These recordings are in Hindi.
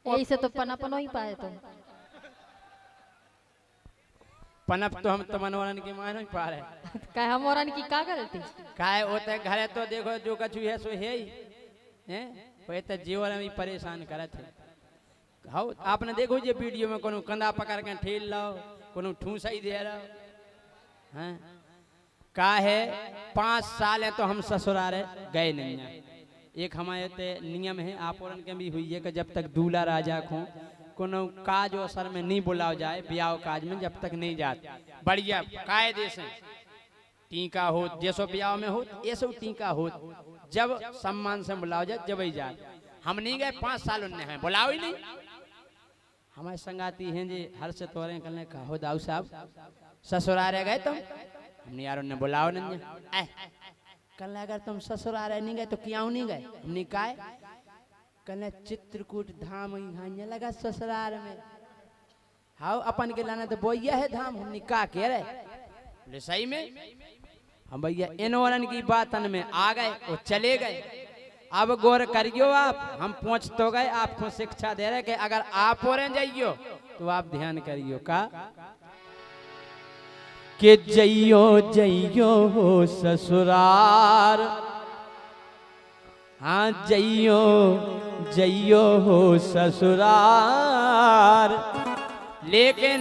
यही से तो पनपनो ही पाए तुम। पनप तो हम तो मनोरन के मानो ही पा रहे कहे हम औरन की का गलती। काहे होते घरे तो देखो जो कछु है सो है ही हैं वो तो जीवन में परेशान करत है। हाउ आपने देखो ये वीडियो में कोनो कंधा पकड़ के ठेल लाओ कोनो ठूसा ही दे रहा हैं का है 5 साल है तो हम ससुराल गए नहीं हैं। एक हमारे ते नियम है आप औरन के भी हुई है कि जब तक दूल्हा राजा को कोनो काज अवसर में नहीं बुलाओ जाए ब्याह काज में जब तक नहीं जाते बढ़िया कायदे से टीका हो जैसो ब्याह में हो ऐसो टीका हो जब सम्मान से बुलाओ जाए जब ही जाए। हम नहीं गए 5 साल उनने हैं बुलाओ ही नहीं। हमारे संगाती हैं जी हर से तोरे कल कहो दाऊ साहब ससुराल गए तुम हमने यार उन्हें बुलाओ नहीं कल अगर तुम ससुराल नहीं गए तो क्यों नहीं गए हमने कहा कल चित्रकूट धाम यहाँ लगा ससुराल में हाँ अपन के लाना तो बोया है धाम हमने कहा कह रहे बोले सही में हम भैया इन की बातन में आ गए वो चले गए। अब गौर करियो आप हम पहुंच तो गए आपको शिक्षा दे रहे कि अगर आप और जाइयो तो आप ध्यान करियो का कि जइयो जइयो हो ससुरार हाँ जइयो जइयो हो ससुरार लेकिन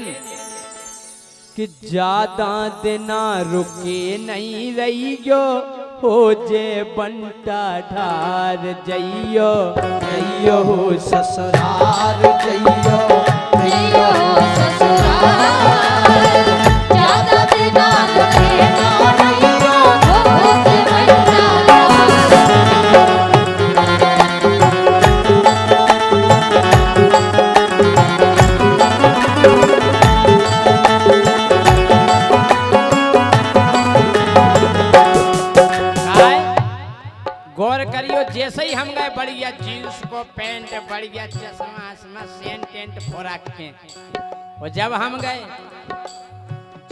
कि ज्यादा दिना रुके नहीं रहियो हो जे बंटा ढार जइयो जइयो हो ससुरार जइयो जइयो हो ससुरार ज्यादा दिना रुके ना रहियो हो जे बंटा गौर करियो जैसे ही हम गए बढ़िया जींस को पैंट बढ़िया चश्मा आसमा सेंट टेंट फोराक के और जब हम गए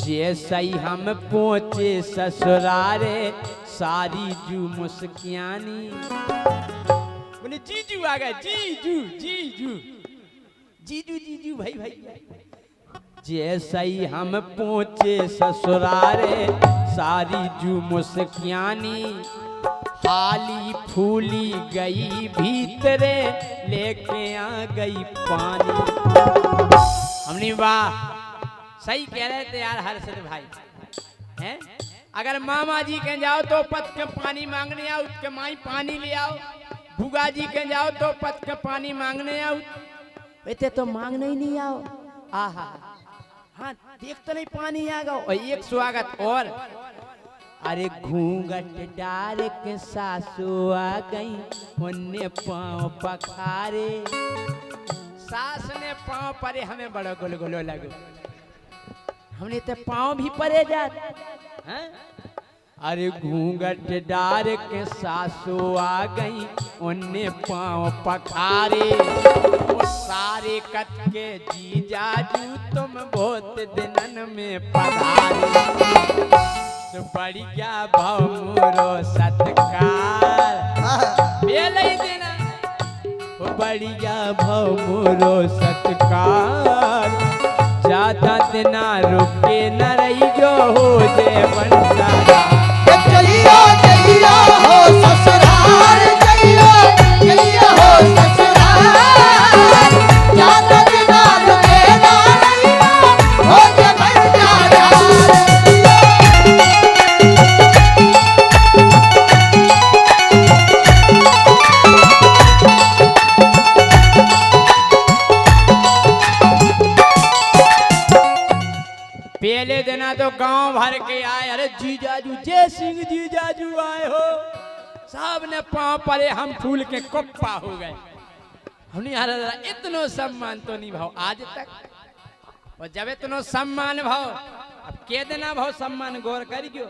जैसे ही हम पहुंचे ससुरारे सारी जू मुस्कियानी बोले जीजू आ गए जीजू जीजू जीजू जीजू भाई भाई जैसे ही हम पहुंचे ससुरारे सारी जू मुस्कियानी खाली फूली गई भीतरे लेके आ गई पानी। हमने वाह सही कह रहे थे यार हर्षद भाई हैं अगर मामा जी के जाओ तो पत के पानी मांगने आओ उसके माई पानी ले आओ भूगा जी के जाओ तो पत के पानी मांगने आओ वैसे तो मांगने ही नहीं आओ आहा हाँ देख तो नहीं पानी आ गया और एक स्वागत और अरे घूंघट डार के सासू आ गई उन्ने पाँव पखारे सास ने पाँव परे हमें बड़ा गुलगुलो लगो हमने तो पाँव भी परे जात हैं अरे घूंघट डार के सासू आ गई उन्ने पाँव पखारे सारे कट के जीजाजू तुम बहुत दिनन में पधारे तो बढ़िया भाव मोरो सत्कार बेलई देना वो बढ़िया भाव मोरो सत्कार ज्यादा दिना रुके न रही जो हो जे बंटारा जइयो जइयो हो ससुराल जइयो जइयो हो ससुराल ज्यादा दिना रुके ना रहियो हो जे बंटारा पहले दिना तो गांव भर के आए अरे जीजाजू जय सिंह जीजाजू आए हो सब ने पांव परे हम फूल के कुप्पा हो गए हमने यार इतना सम्मान तो नहीं भाव आज तक और जब इतना सम्मान भाव अब के दिना भाव सम्मान गौर करियो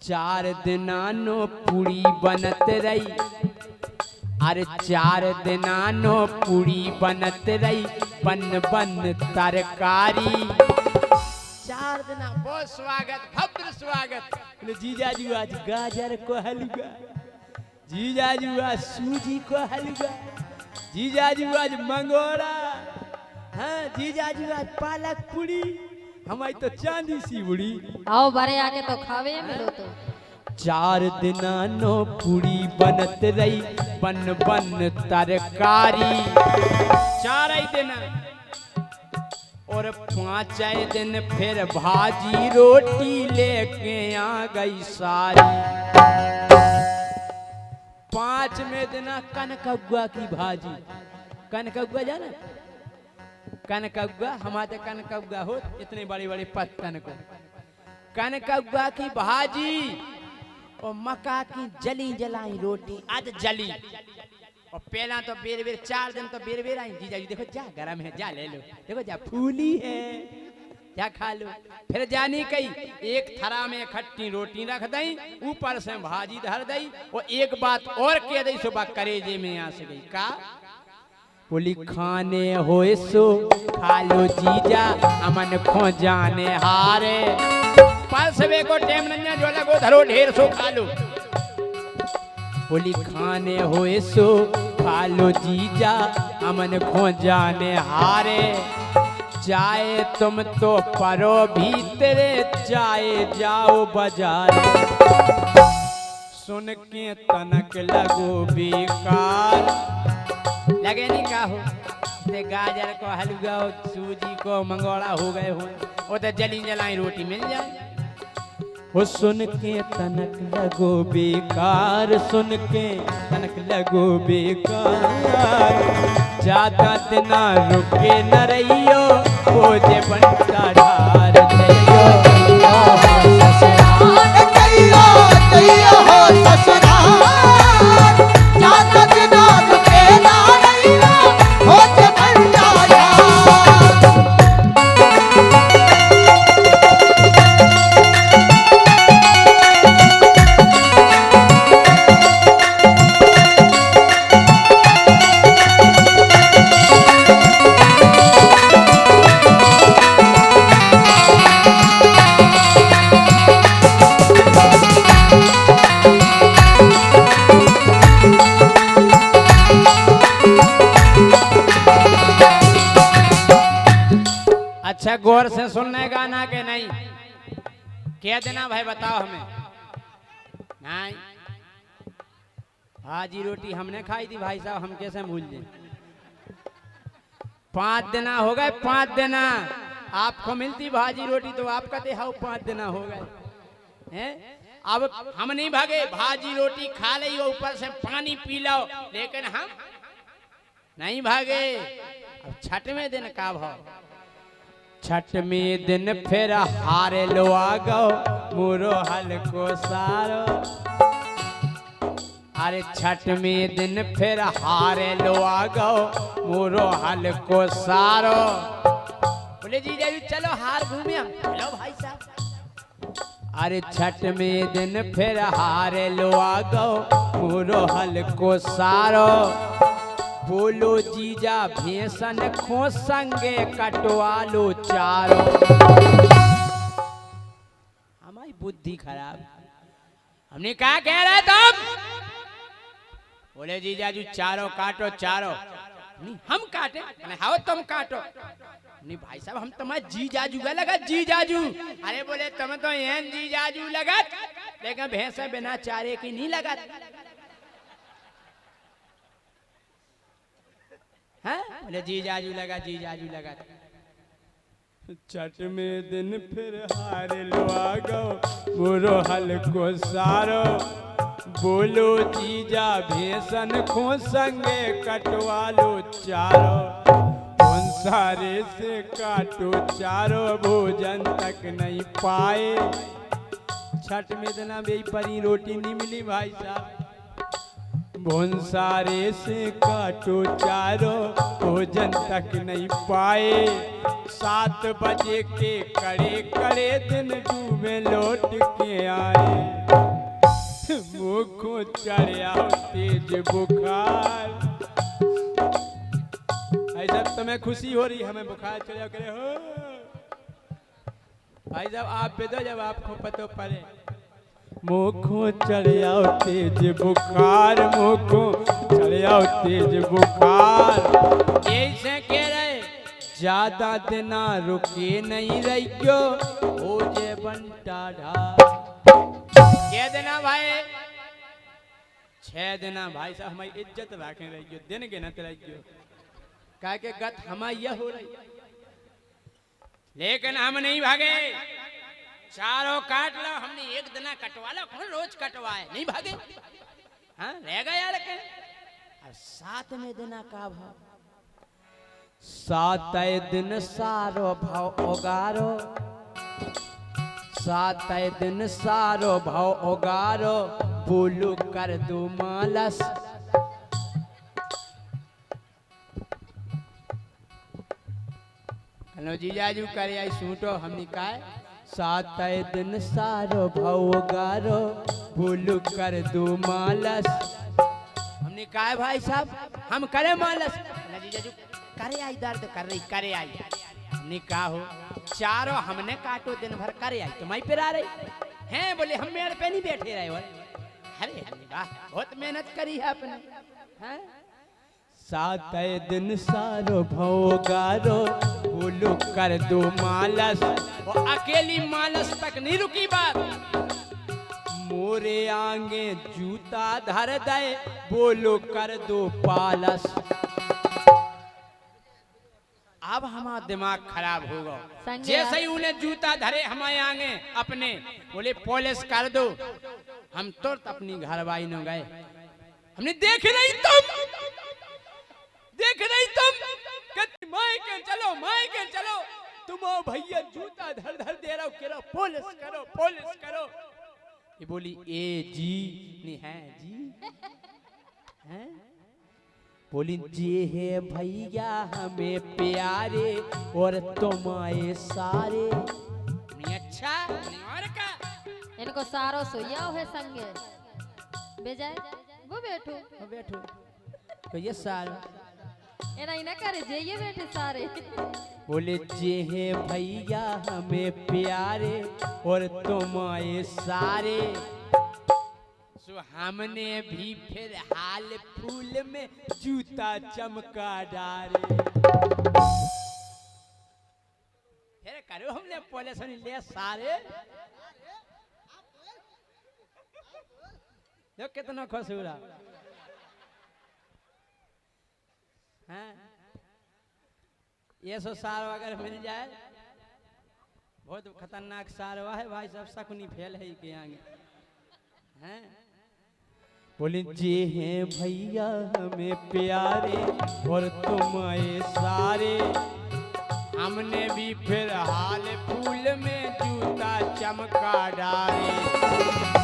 4 दिना नो पूरी बनत रही अरे 4 दिना नो पूरी बनत रही बन बन तरकारी 4 दिना बहुत स्वागत भव्य स्वागत बोले जीजाजू आज गाजर को हलवा जीजाजू आज सूजी को हलवा जीजाजू आज मंगोरा, हाँ जीजाजू आज पालक पूरी, हमारी तो चांदी सी बुड़ी। आओ बारे आके तो खावे मिलो तो। 4 दिना नो पूरी बनत रही, बन बन तरकारी 4 ही दिन, और 5 दिन फिर भाजी रोटी लेके आ गई सारी। 5वें दिन कनकौआ की भाजी, कनकौआ जाना, कनकौआ हमारे कनकौआ हो इतने बड़े बड़े पत्तन को, कनकौआ की भाजी और मक्का की जली जलाई रोटी आज जली। और पहला तो बेर बेर 4 दिन तो बेर बेर आई, जीजाजी देखो जा गरम है, जा ले लो, देखो जा फूली है, जा खा लो। फिर जानी कही एक थरा में खट्टी रोटी रख दई, ऊपर से भाजी धर दई, और एक बात और कह दई सुबह करेजे में आ से गई का बोली खाने होए सो खा लो जीजा, अमन खो जाने हारे। परसवे को टेम नन्या जो लगो धरो ढेर सो खा लो। बोली खाने होए सो खा लो जीजा, अमन खो जाने हारे। जाए तुम तो परो भीतरे, जाए जाओ बाजार। सुन के तनक लगो बेकार, लगे नहीं का हो ते गाजर को हलवा सूजी को मंगोड़ा हो गए हो, वो तो जली जलाई रोटी मिल जाए। वो सुन के तनक लगो बेकार, सुन के तनक लगो बेकार। ज्यादा दिन रुके न रहियो, वो जे बनता ढार जइयो। जइयो जइयो हो ससुराल, ज्यादा दिन रुके ना रहियो, हो जे बनता ढार। अच्छा गौर से सुनने गाना के नहीं कह देना भाई, बताओ हमें। नहीं भाजी रोटी हमने खाई थी भाई साहब, हम कैसे भूल जाए। 5 दिन हो गए, 5 दिन आपको मिलती भाजी रोटी तो आप कहते हाउ 5 दिन हो गए हैं। अब हम नहीं भागे, भाजी रोटी खा ली हो ऊपर से पानी पी लो, लेकिन हम नहीं भागे। अब 6वें दिन का भाव, 6वें दिन फिर हारे लो आ गो मुरो हल्को सारो। अरे 6वें दिन फिर हारे लो आ गो मुरो हल्को सारो। बोले जीजा जी चलो हार घूमे हम, चलो भाई साहब। अरे 6वें दिन फिर हारे लो आ गो मुरो हल्को सारो। बोलो जीजा भेसन खो संगे कटवा लो चारो। हमारी बुद्धि खराब, हमने क्या कह रहे तुम? बोले जीजा जी चारों काटो चारों। नहीं हम काटे, हाँ तुम काटो। नहीं भाई साहब हम तुम्हारे जीजाजू का लगा जीजाजू। अरे बोले तुम तो ये जीजाजू लगा, लेकिन भैंस बिना चारे की नहीं लगा। हाँ? बोले जीजाजू लगा जीजाजू लगा। 6वें दिन फिर हारे लो आ गो मुरो हल्को सारो। बोलो जीजा भेसन खो संगे कटवा लो चारो। उन सारे से काटो चारो, भोजन तक नहीं पाए। 6वें दिन भी परी रोटी नहीं मिली भाई साहब। भोंसारे से काटो चारो, भोजन तक नहीं पाए। 7 बजे के कड़े कड़े दिन डूबे लौट के आए। मुँह को चढ़िया तेज बुखार। ऐसा तुम्हें खुशी हो रही, हमें बुखार चढ़िया करे हो भाई साहब। आप पे दो जब आपको पता पड़े। मुखो चढ़िया तेज बुखार, मुखो चढ़िया तेज बुखार। ज्यादा दिना रुके नहीं रहियो हो जे बंटा ढा। के देना भाई 6 दिना भाई साहब हमारी इज्जत रखे रहियो दिन गिनत रहियो कह के गत हमारी यह हो रही। लेकिन हम नहीं भागे चारों काट लो हमने एक दिना कटवा लो कौन रोज कटवाए नहीं भागे। हाँ रह गया लेकिन 7वें दिना का भाव 7 दिन सारो भाव ओगारो 7 दिन सारो भाव ओगारो बोलू कर दो मालस। हेलो जीजाजू करे आई सूटो हमने कहा 7 दिन सारो भाव ओगारो बोलू कर दो मालस। हमने कहा भाई साहब हम करे मालस जीजाजू करे आई दर्द कर रही करे आई। हमने कहा हो चारों हमने काटो दिन भर करे आई तुम्हारी पिरा रही हैं बोले हम मेरे पे नहीं बैठे रहे। अरे वाह बहुत मेहनत करी है आपने। हैं 7 दिन सारो भोगारो बोलो कर दो मालस। वो अकेली मालस तक नहीं रुकी बात मोरे आगे जूता धर दे बोलो कर दो पालस। अब हमारा दिमाग खराब होगा जैसे ही उन्हें जूता धरे हमारे आगे अपने बोले पॉलिश कर दो हम तुरंत अपनी घरवाई न गए। हमने देख रही तुम माई के चलो तुम आओ भैया जूता धर धर दे रहा हो कह रहा पॉलिश करो। ये बोली ए जी नहीं है जी हैं बोली जी है भैया हमें प्यारे और तुम्हारे सारे। अच्छा और का इनको सारो सोया है संगे बेजाय वो बैठो तो ये सारो एना इना करे जे ये बैठे सारे बोले जे है भैया हमें प्यारे और तुम्हारे सारे। सो हमने भी फिर हाल फूल में जूता चमका डाले। फिर करो हमने पॉलिश ले सारे जो कितना खुश हो रहा है। ये सो सारो अगर मिल जाए बहुत खतरनाक सारवा है भाई सब शकुनी फैल है के आगे हैं। बोले जी हैं भैया हमें प्यारे और तुम्हारे सारे। हमने भी फिर हाल फूल में जूता चमका डाले।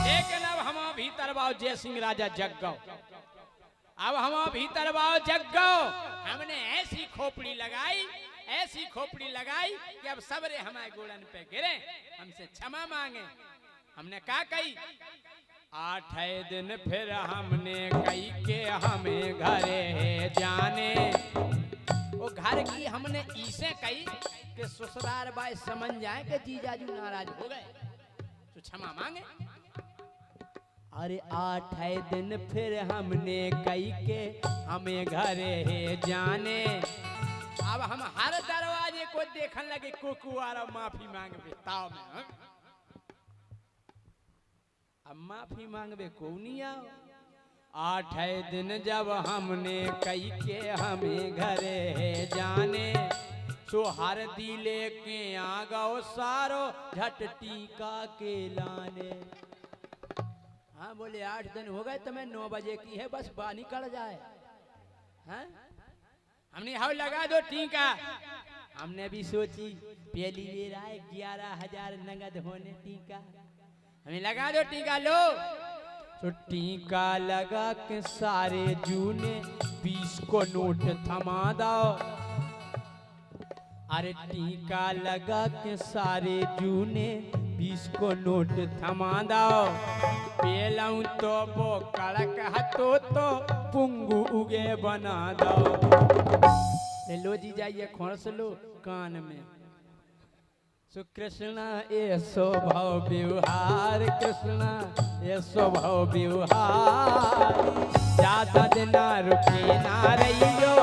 लेकिन अब हम भीतर बाव जय सिंह राजा जग गौ। अब हम भीतर बाव जग गौ हमने ऐसी खोपड़ी लगाई कि अब सबरे हमारे गोड़न पे गिरे हमसे क्षमा मांगे। हमने क्या कही 8 दिन फिर हमने कही के हमें घरे जाने। वो घर की हमने इसे कही कि ससुराल बाई समझ जाए कि जीजाजू नाराज हो गए तो क्षमा मांगे। अरे 8 दिन फिर हमने कही के हमें घरे जाने। अब हम हर दरवाजे को देखने लगे कुकुआरा माफी मांगे ताव में अब माफी मांगबे को नहीं आओ। 8 दिन जब हमने कही के हमें घरे जाने सो हर दिले के आ गो सारो झट टीका के लाने। हाँ बोले 8 दिन हो गए तुम्हें 9 बजे की है बस बानी निकल जाए। हाँ हमने हाउ लगा दो टीका। हमने भी सोची पहली बेर आए 11,000 नगद होने टीका हमें लगा दो टीका लो। तो टीका लगा के सारे जूने 20 को नोट थमा दो। अरे टीका लगा के सारे जूने 20 को नोट थमा दो। पेलाऊं तो वो कड़क हतो तो पुंगू उगे बना दो। लो जी जाइए खोस लो कान में सो कृष्णा ये स्वभाव व्यवहार कृष्णा ये स्वभाव व्यवहार। ज्यादा दिन रुके ना रहियो